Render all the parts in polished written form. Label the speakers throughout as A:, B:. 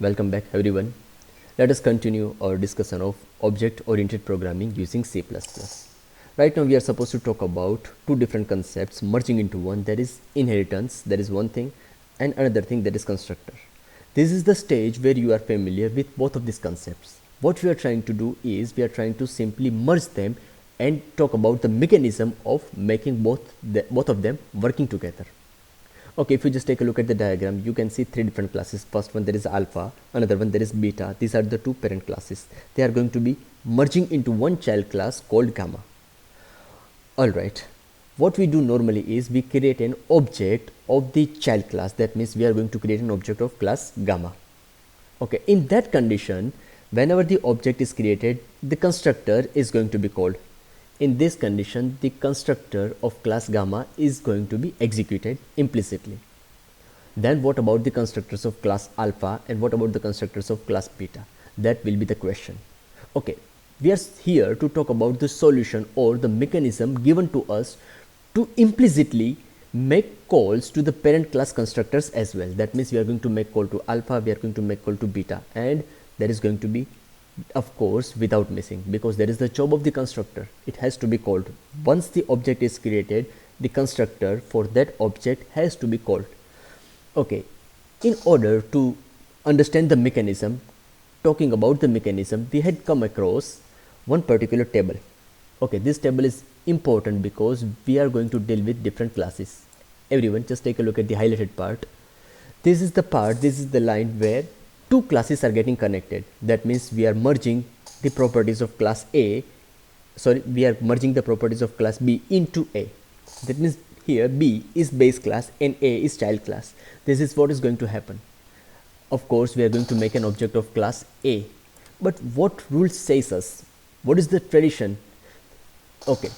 A: Welcome back everyone. Let us continue our discussion of object-oriented programming using C++. Right now we are supposed to talk about two different concepts merging into one, that is inheritance, that is one thing, and another thing, that is constructor. This is the stage where you are familiar with both of these concepts. What we are trying to do is we are trying to simply merge them and talk about the mechanism of making both of them working together. Okay, if you just take a look at the diagram, you can see three different classes. First one, there is alpha, another one there is beta. These are the two parent classes. They are going to be merging into one child class called gamma. Alright, what we do normally is we create an object of the child class. That means we are going to create an object of class gamma. Okay, in that condition, whenever the object is created, the constructor is going to be called. In this condition, the constructor of class gamma is going to be executed implicitly. Then what about the constructors of class alpha, and what about the constructors of class beta? That will be the question. Okay, we are here to talk about the solution or the mechanism given to us to implicitly make calls to the parent class constructors as well. That means we are going to make call to alpha, we are going to make call to beta, and that is going to be, of course, without missing, because that is the job of the constructor. It has to be called. Once the object is created, the constructor for that object has to be called. Okay, in order to understand the mechanism, talking about the mechanism, we had come across one particular table. Okay, this table is important because we are going to deal with different classes. Everyone, just take a look at the highlighted part. This is the part, this is the line where two classes are getting connected. That means we are merging the properties of class A, we are merging the properties of class B into A. That means here B is base class and A is child class. This is what is going to happen. Of course, we are going to make an object of class A. But what rule says us? What is the tradition? Okay,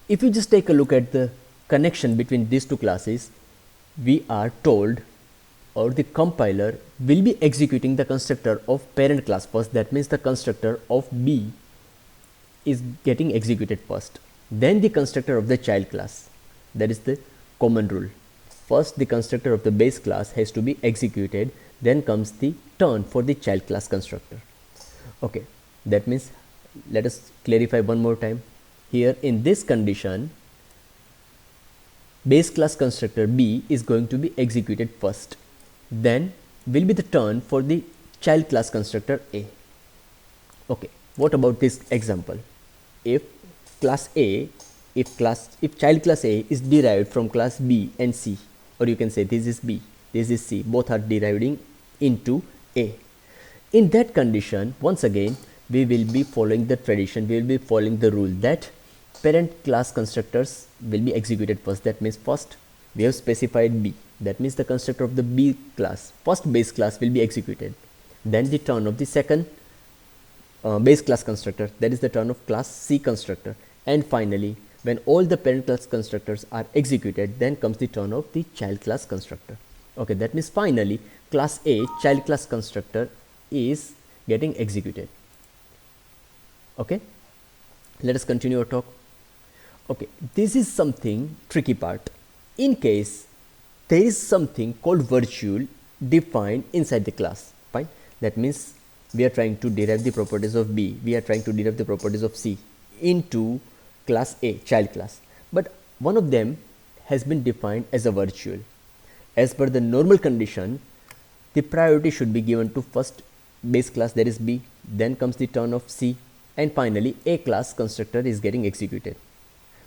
A: if you just take a look at the connection between these two classes, we are told, or the compiler will be executing the constructor of parent class first. That means the constructor of B is getting executed first, then the constructor of the child class. That is the common rule. First the constructor of the base class has to be executed, then comes the turn for the child class constructor. Okay, that means, let us clarify one more time. Here in this condition, base class constructor B is going to be executed first, then will be the turn for the child class constructor A. Okay, what about this example? If class A, if child class A is derived from class B and C, or you can say this is B, this is C, both are deriving into A. In that condition, once again, we will be following the tradition, we will be following the rule that parent class constructors will be executed first. That means first we have specified B. That means the constructor of the B class, first base class, will be executed. Then the turn of the second base class constructor, that is the turn of class C constructor. And finally, when all the parent class constructors are executed, then comes the turn of the child class constructor. Okay, that means finally class A child class constructor is getting executed. Okay, let us continue our talk. Okay, this is something tricky part. In case there is something called virtual defined inside the class, fine. That means we are trying to derive the properties of B, we are trying to derive the properties of C into class A, child class, but one of them has been defined as a virtual. As per the normal condition, the priority should be given to first base class, that is B, then comes the turn of C, and finally A class constructor is getting executed.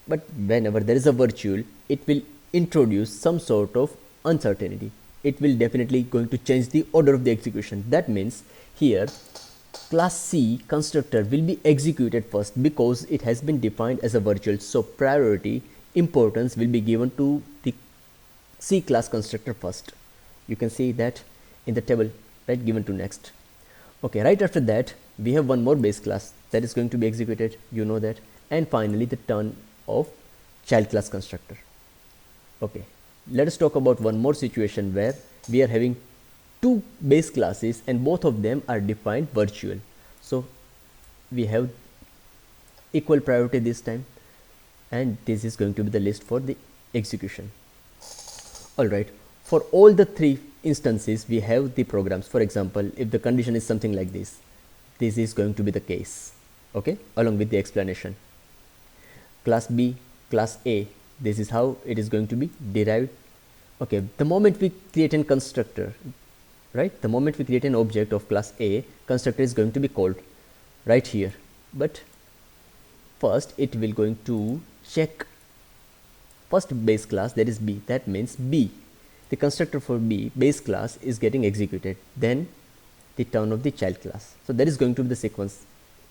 A: But whenever there is a virtual, it will introduce some sort of uncertainty. It will definitely going to change the order of the execution. That means here class C constructor will be executed first because it has been defined as a virtual. So priority importance will be given to the C class constructor first. You can see that in the table, right, given to next. Okay, right after that we have one more base class that is going to be executed, you know that, and finally the turn of child class constructor. Okay, let us talk about one more situation where we are having two base classes and both of them are defined virtual. So we have equal priority this time, and this is going to be the list for the execution. Alright, For all the three instances, we have the programs. For example, if the condition is something like this is going to be the case, okay, along with the explanation. Class B, class A, this is how it is going to be derived. Okay, the moment we create a constructor, right, the moment we create an object of class A, constructor is going to be called right here. But first it will going to check first base class, that is B. That means B, the constructor for B, base class, is getting executed, then the turn of the child class. So that is going to be the sequence.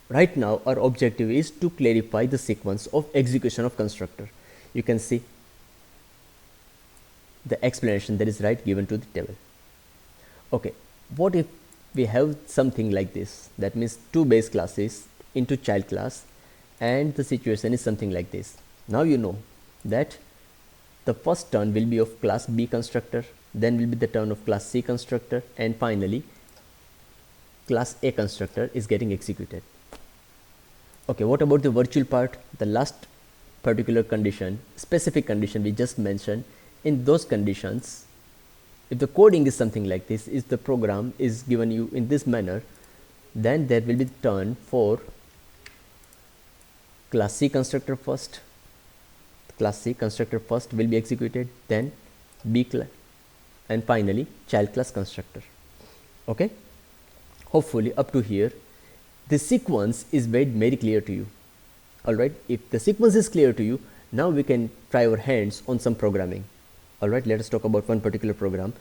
A: Right now our objective is to clarify the sequence of execution of constructor. You can see the explanation that is right given to the table. Okay, what if we have something like this? That means two base classes into child class, and the situation is something like this. Now you know that the first turn will be of class B constructor, then will be the turn of class C constructor, and finally class A constructor is getting executed. Okay, what about the virtual part? The last particular condition, specific condition we just mentioned. In those conditions, if the coding is something like this, if the program is given you in this manner, then there will be turn for class C constructor first. Class C constructor first will be executed, then B class, and finally child class constructor. Okay, hopefully up to here the sequence is made very clear to you. Alright, if the sequence is clear to you, now we can try our hands on some programming. Alright, let us talk about one particular program.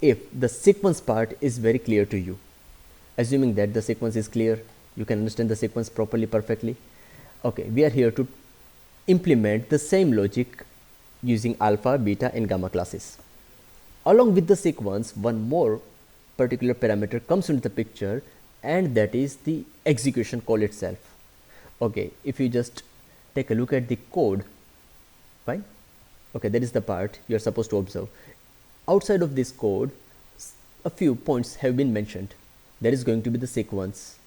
A: If the sequence part is very clear to you, assuming that the sequence is clear, you can understand the sequence properly, perfectly. Okay, we are here to implement the same logic using alpha, beta and gamma classes. Along with the sequence, one more particular parameter comes into the picture, and that is the execution call itself. Okay, if you just take a look at the code, fine. Okay, that is the part you are supposed to observe. Outside of this code, a few points have been mentioned. That is going to be the sequence.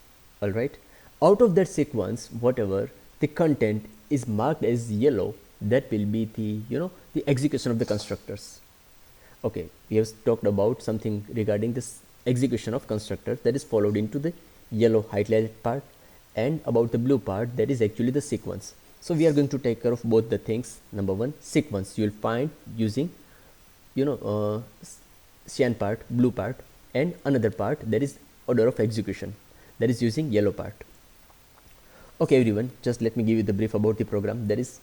A: Alright, out of that sequence, whatever the content is marked as yellow, that will be the, the execution of the constructors. Okay, we have talked about something regarding this execution of constructors, that is followed into the yellow highlighted part, and about the blue part, that is actually the sequence. So we are going to take care of both the things. Number one, sequence you will find using cyan part, blue part, and another part, that is order of execution, that is using yellow part. Okay everyone, just let me give you the brief about the program. That is,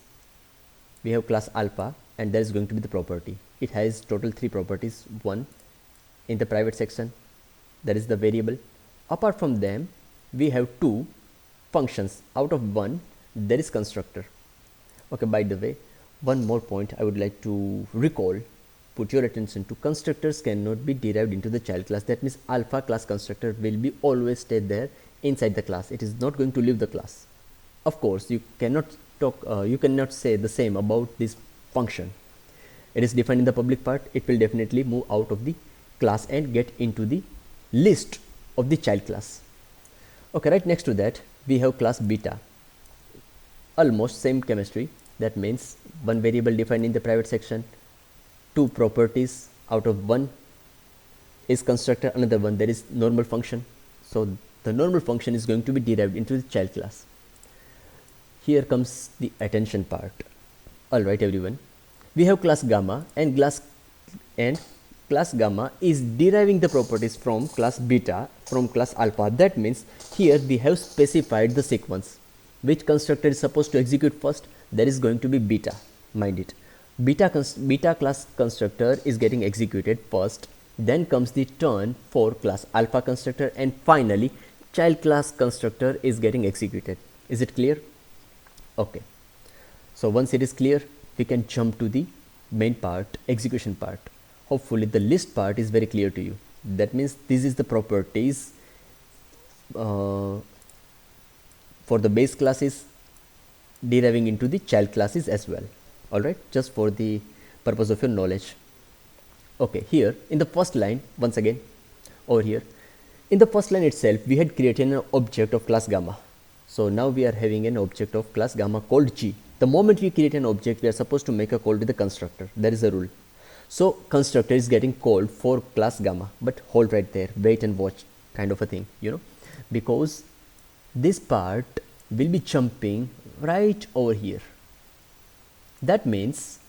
A: we have class alpha, and that is going to be the property. It has total 3 properties. One in the private section, that is the variable. Apart from them, we have 2 functions. Out of one, there is constructor. Okay, by the way, one more point I would like to recall, put your attention to: constructors cannot be derived into the child class. That means alpha class constructor will be always stay there inside the class. It is not going to leave the class. Of course, you cannot say the same about this function. It is defined in the public part. It will definitely move out of the class and get into the list of the child class. Okay, right next to that we have class beta. Almost same chemistry. That means one variable defined in the private section, 2 properties. Out of one is constructor, another one there is normal function. So the normal function is going to be derived into the child class. Here comes the attention part. Alright everyone, we have class gamma, and class gamma is deriving the properties from class beta, from class alpha. That means here we have specified the sequence. Which constructor is supposed to execute first? That is going to be beta. Mind it, beta class constructor is getting executed first, then comes the turn for class alpha constructor, and finally child class constructor is getting executed. Is it clear? Okay, so once it is clear, we can jump to the main part, execution part. Hopefully the list part is very clear to you. That means this is the properties for the base classes deriving into the child classes as well. Alright, just for the purpose of your knowledge. Okay, here in the first line, once again over here, in the first line itself we had created an object of class gamma. So now we are having an object of class gamma called G. The moment we create an object, we are supposed to make a call to the constructor. That is a rule. So constructor is getting called for class gamma, but hold right there, wait and watch kind of a thing, because this part will be jumping right over here. That means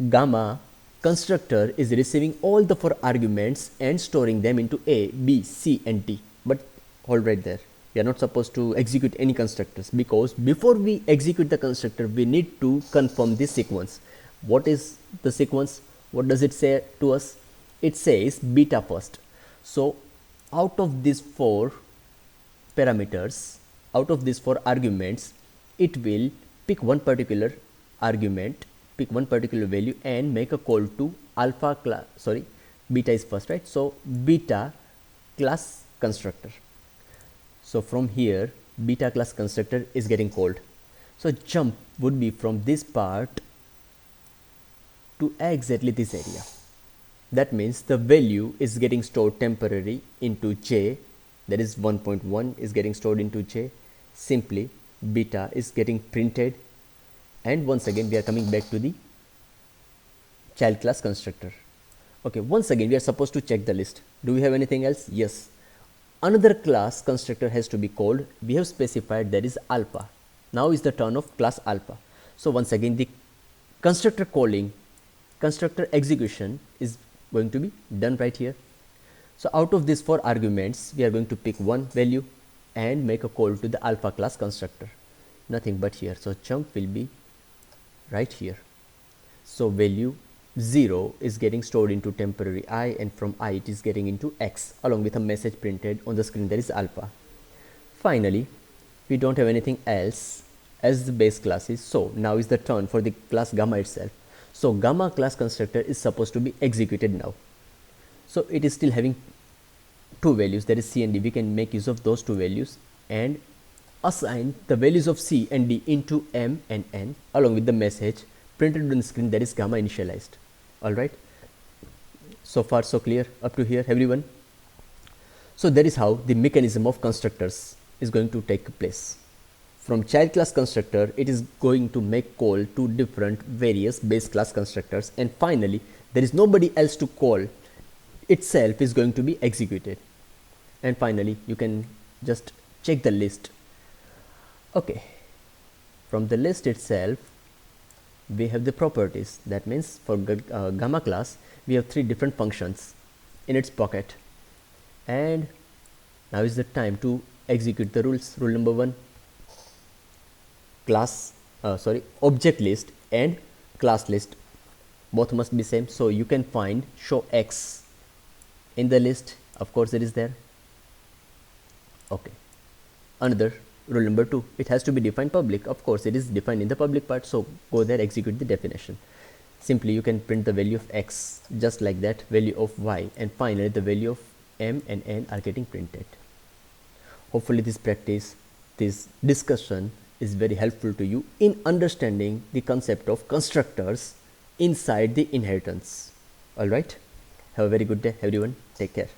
A: gamma constructor is receiving all the four arguments and storing them into A, B, C and D. But hold right there. We are not supposed to execute any constructors, because before we execute the constructor, we need to confirm this sequence. What is the sequence? What does it say to us? It says beta first. So out of these four parameters, out of these four arguments, it will pick one particular argument, pick one particular value and make a call to alpha class, sorry, beta is first, right? So beta class constructor. So from here beta class constructor is getting called. So jump would be from this part to exactly this area. That means the value is getting stored temporarily into J, that is 1.1 is getting stored into J. Simply beta is getting printed, and once again we are coming back to the child class constructor. Okay, once again we are supposed to check the list. Do we have anything else? Yes. Another class constructor has to be called. We have specified that is alpha. Now is the turn of class alpha. So once again the constructor calling, constructor execution is going to be done right here. So out of these four arguments, we are going to pick one value and make a call to the alpha class constructor. Nothing but here. So jump will be right here. So value 0 is getting stored into temporary I, and from I it is getting into X along with a message printed on the screen, that is alpha. Finally, we don't have anything else as the base classes. So now is the turn for the class gamma itself. So gamma class constructor is supposed to be executed now. So it is still having two values, that is C and D. We can make use of those two values and assign the values of C and D into M and N along with the message printed on the screen, that is gamma initialized. Alright, so far so clear up to here everyone? So that is how the mechanism of constructors is going to take place. From child class constructor, it is going to make call to different various base class constructors, and finally there is nobody else to call, itself is going to be executed. And finally you can just check the list. Okay, from the list itself we have the properties. That means for gamma class we have three different functions in its pocket, and now is the time to execute the rules. Rule number 1, object list and class list both must be same. So you can find show X in the list, of course it is there. Okay, another rule number 2, it has to be defined public, of course it is defined in the public part. So go there, execute the definition. Simply you can print the value of X just like that, value of Y, and finally the value of M and N are getting printed. Hopefully this practice, this discussion is very helpful to you in understanding the concept of constructors inside the inheritance. Alright, have a very good day everyone, take care.